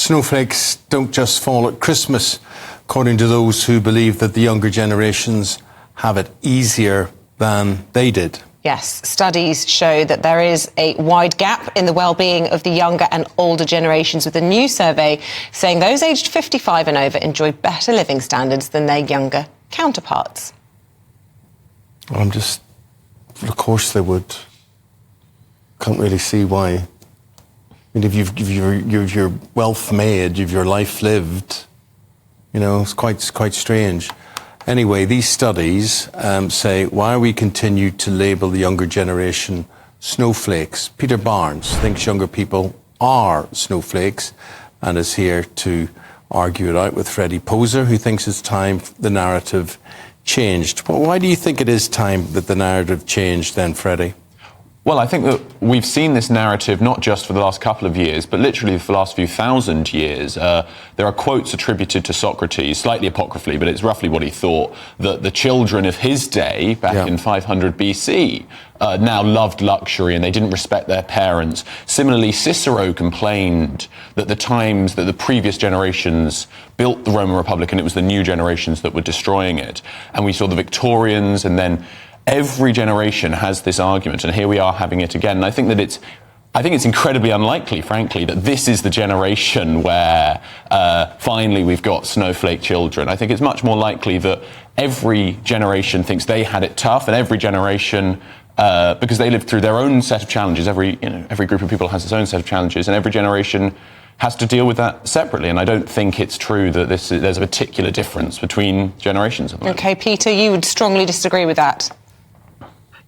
snowflakes don't just fall at Christmas, according to those who believe that the younger generations have it easier than they did. Yes, studies show that there is a wide gap in the well-being of the younger and older generations, with a new survey saying those aged 55 and over enjoy better living standards than their younger counterparts. Well, of course they would. Can't really see why. I mean, if you've your wealth made, you've your life lived, it's quite strange. Anyway, these studies say, why we continue to label the younger generation snowflakes. Peter Barnes thinks younger people are snowflakes and is here to argue it out with Freddie Poser, who thinks it's time the narrative changed. Well, why do you think it is time that the narrative changed then, Freddie? Well, I think that we've seen this narrative not just for the last couple of years, but literally for the last few thousand years. There are quotes attributed to Socrates, slightly apocryphally, but it's roughly what he thought, that the children of his day, back in 500 BC, now loved luxury and they didn't respect their parents. Similarly, Cicero complained that the times that the previous generations built the Roman Republic and it was the new generations that were destroying it. And we saw the Victorians, and then every generation has this argument, and here we are having it again. And I think that it's incredibly unlikely, frankly, that this is the generation where finally we've got snowflake children. I think it's much more likely that every generation thinks they had it tough, and every generation, because they lived through their own set of challenges, every group of people has its own set of challenges, and every generation has to deal with that separately. And I don't think it's true that there's a particular difference between generations. OK, Peter, you would strongly disagree with that?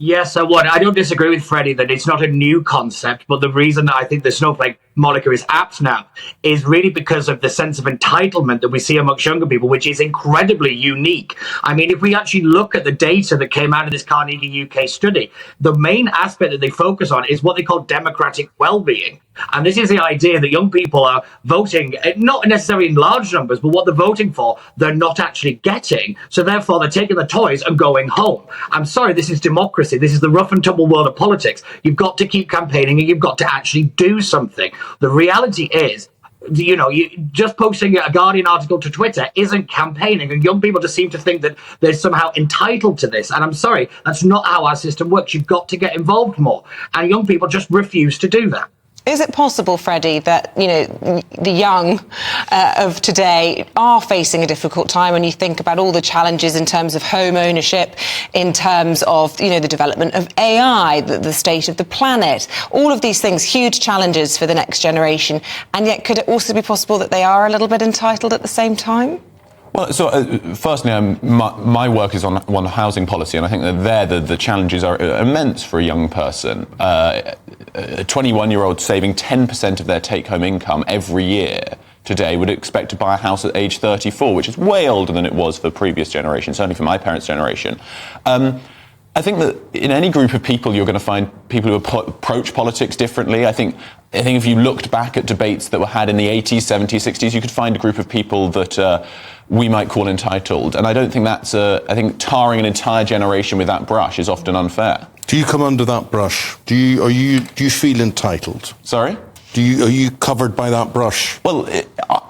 Yes, I would. I don't disagree with Freddie that it's not a new concept, but the reason that I think the snowflake moniker is apt now is really because of the sense of entitlement that we see amongst younger people, which is incredibly unique. I mean, if we actually look at the data that came out of this Carnegie UK study, the main aspect that they focus on is what they call democratic well-being. And this is the idea that young people are voting, not necessarily in large numbers, but what they're voting for, they're not actually getting. So therefore, they're taking the toys and going home. I'm sorry, this is democracy. This is the rough and tumble world of politics. You've got to keep campaigning and you've got to actually do something. The reality is, just posting a Guardian article to Twitter isn't campaigning, and young people just seem to think that they're somehow entitled to this. And I'm sorry, that's not how our system works. You've got to get involved more. And young people just refuse to do that. Is it possible, Freddie, that, the young of today are facing a difficult time when you think about all the challenges in terms of home ownership, in terms of, the development of AI, the state of the planet, all of these things, huge challenges for the next generation, and yet could it also be possible that they are a little bit entitled at the same time? Well, so firstly, my work is on housing policy, and I think that the challenges are immense for a young person. A 21-year-old saving 10% of their take-home income every year today would expect to buy a house at age 34, which is way older than it was for previous generations, certainly for my parents' generation. I think that in any group of people, you're going to find people who approach politics differently. I think if you looked back at debates that were had in the 80s, 70s, 60s, you could find a group of people that we might call entitled. And I don't think I think tarring an entire generation with that brush is often unfair. Do you come under that brush? Do you feel entitled? Sorry? Are you covered by that brush? Well,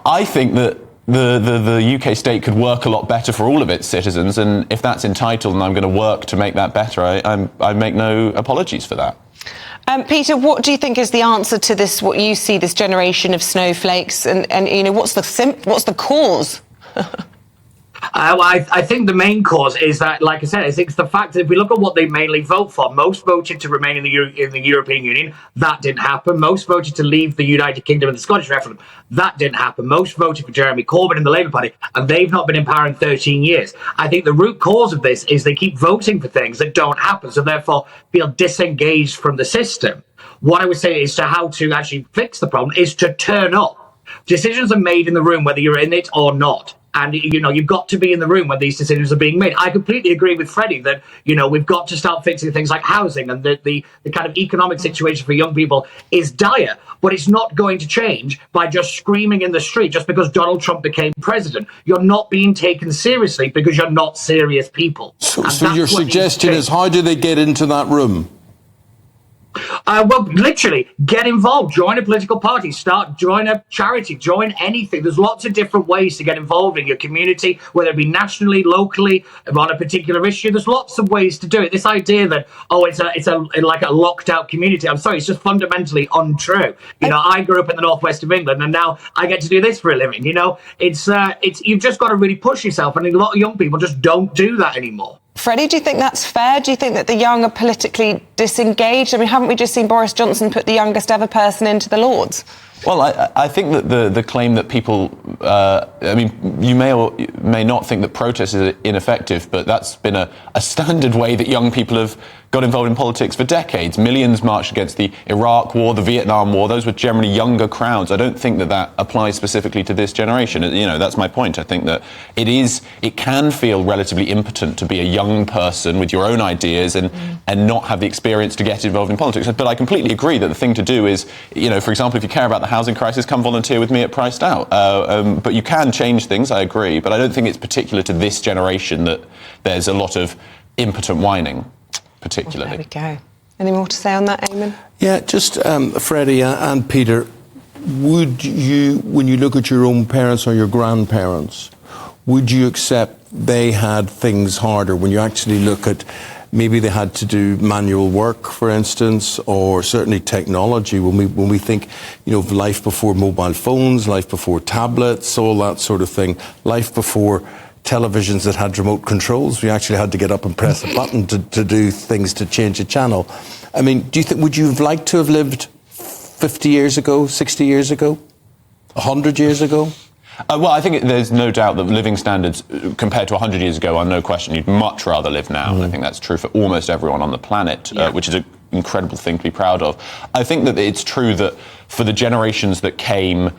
I think that the UK state could work a lot better for all of its citizens, and if that's entitled and I'm going to work to make that better, I make no apologies for that. Peter, what do you think is the answer to this, what you see, this generation of snowflakes, and what's the cause? I think the main cause is that, like I said, it's the fact that if we look at what they mainly vote for, most voted to remain in the European Union. That didn't happen. Most voted to leave the United Kingdom in the Scottish referendum. That didn't happen. Most voted for Jeremy Corbyn in the Labour Party, and they've not been in power in 13 years. I think the root cause of this is they keep voting for things that don't happen, so therefore feel disengaged from the system. What I would say is how to actually fix the problem is to turn up. Decisions are made in the room, whether you're in it or not. And, you've got to be in the room when these decisions are being made. I completely agree with Freddie that, we've got to start fixing things like housing, and the kind of economic situation for young people is dire. But it's not going to change by just screaming in the street just because Donald Trump became president. You're not being taken seriously because you're not serious people. So your suggestion is, how do they get into that room? Well, literally, get involved. Join a political party. Join a charity. Join anything. There's lots of different ways to get involved in your community, whether it be nationally, locally, on a particular issue. There's lots of ways to do it. This idea that it's like a locked out community. I'm sorry, it's just fundamentally untrue. I grew up in the northwest of England, and now I get to do this for a living. It's you've just got to really push yourself, and a lot of young people just don't do that anymore. Freddie, do you think that's fair? Do you think that the young are politically disengaged? I mean, haven't we just seen Boris Johnson put the youngest ever person into the Lords? Well, I think that the claim that people, you may or may not think that protest is ineffective, but that's been a standard way that young people have got involved in politics for decades. Millions marched against the Iraq War, the Vietnam War. Those were generally younger crowds. I don't think that applies specifically to this generation. That's my point. I think that it can feel relatively impotent to be a young person with your own ideas and not have the experience to get involved in politics. But I completely agree that the thing to do is, for example, if you care about the housing crisis, come volunteer with me at Priced Out. But you can change things, I agree. But I don't think it's particular to this generation that there's a lot of impotent whining, particularly. Well, there we go. Any more to say on that, Eamon? Yeah, just Freddie and Peter, would you, when you look at your own parents or your grandparents, would you accept they had things harder when you actually look at maybe they had to do manual work, for instance, or certainly technology, when we think, of life before mobile phones, life before tablets, all that sort of thing, life before televisions that had remote controls. We actually had to get up and press a button to do things, to change a channel. I mean, would you have liked to have lived 50 years ago, 60 years ago, 100 years ago? Well, I think there's no doubt that living standards compared to 100 years ago are no question. You'd much rather live now. And I think that's true for almost everyone on the planet, which is an incredible thing to be proud of. I think that it's true that for the generations that came,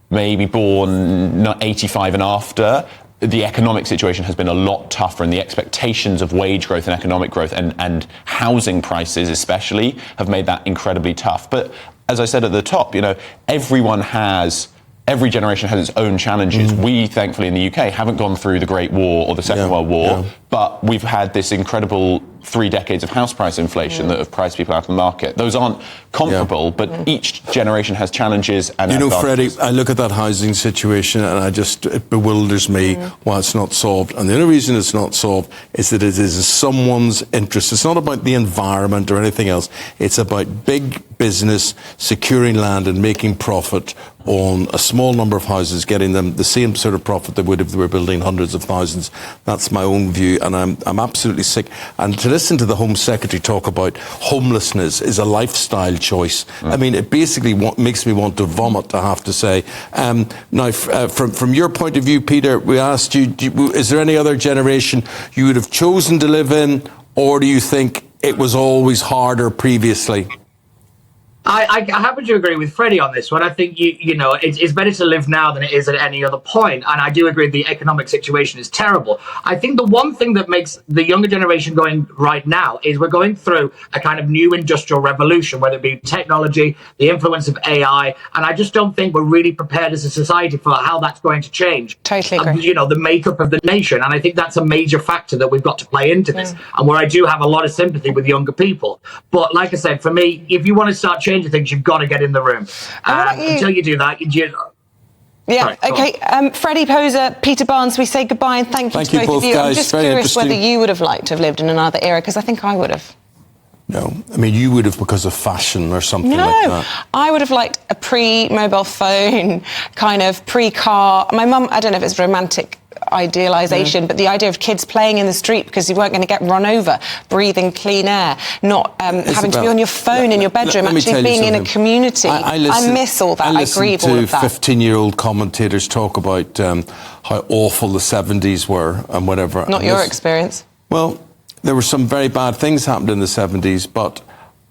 maybe born 85 and after, the economic situation has been a lot tougher, and the expectations of wage growth and economic growth and housing prices especially have made that incredibly tough. But as I said at the top, every generation has its own challenges. We, thankfully, in the UK, haven't gone through the Great War or the Second World War, but we've had this incredible 3 decades of house price inflation that have priced people out of the market. Those aren't comparable, but each generation has challenges and advantages. Freddie, I look at that housing situation and it bewilders me why it's not solved. And the only reason it's not solved is that it is in someone's interest. It's not about the environment or anything else. It's about big business securing land and making profit on a small number of houses, getting them the same sort of profit they would if they were building hundreds of thousands. That's my own view, and I'm absolutely sick. And to listen to the Home Secretary talk about homelessness is a lifestyle choice. I mean, it basically makes me want to vomit, I have to say. Now, from your point of view, Peter, we asked you, is there any other generation you would have chosen to live in, or do you think it was always harder previously? I happen to agree with Freddie on this one. I think it's better to live now than it is at any other point. And I do agree the economic situation is terrible. I think the one thing that makes the younger generation going right now is we're going through a kind of new industrial revolution, whether it be technology, the influence of AI, and I just don't think we're really prepared as a society for how that's going to change. Totally agree. The makeup of the nation, and I think that's a major factor that we've got to play into this, and where I do have a lot of sympathy with younger people. But like I said, for me, if you want to start changing things, you've got to get in the room. Until you do that, Freddie Poser, Peter Barnes, we say goodbye and thank you to both of you. Guys. I'm just Very curious whether you would have liked to have lived in another era, because I think I would have. No, I mean, you would have because of fashion or something like that. I would have liked a pre-mobile phone, kind of pre-car. My mum, I don't know if it's romantic idealisation, but the idea of kids playing in the street because you weren't going to get run over, breathing clean air, not having to be on your phone in your bedroom, actually being in a community. I miss all that. I grieve all of that. I listen to 15-year-old commentators talk about how awful the 70s were and whatever. Not your experience. Well, there were some very bad things happened in the 70s, but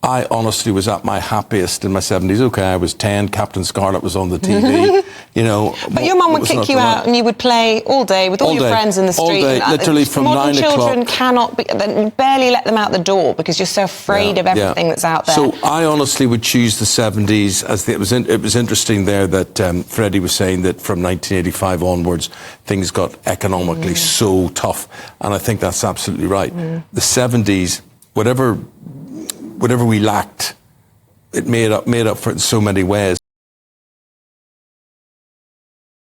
I honestly was at my happiest in my 70s. Okay, I was 10, Captain Scarlet was on the TV, But your mum would kick you out and you would play all day with all your friends in the street. All day, literally from 9 o'clock. Modern children cannot you barely let them out the door because you're so afraid of everything that's out there. So I honestly would choose the 70s. It was interesting there that Freddie was saying that from 1985 onwards, things got economically so tough. And I think that's absolutely right. The 70s, whatever we lacked, it made up for it in so many ways.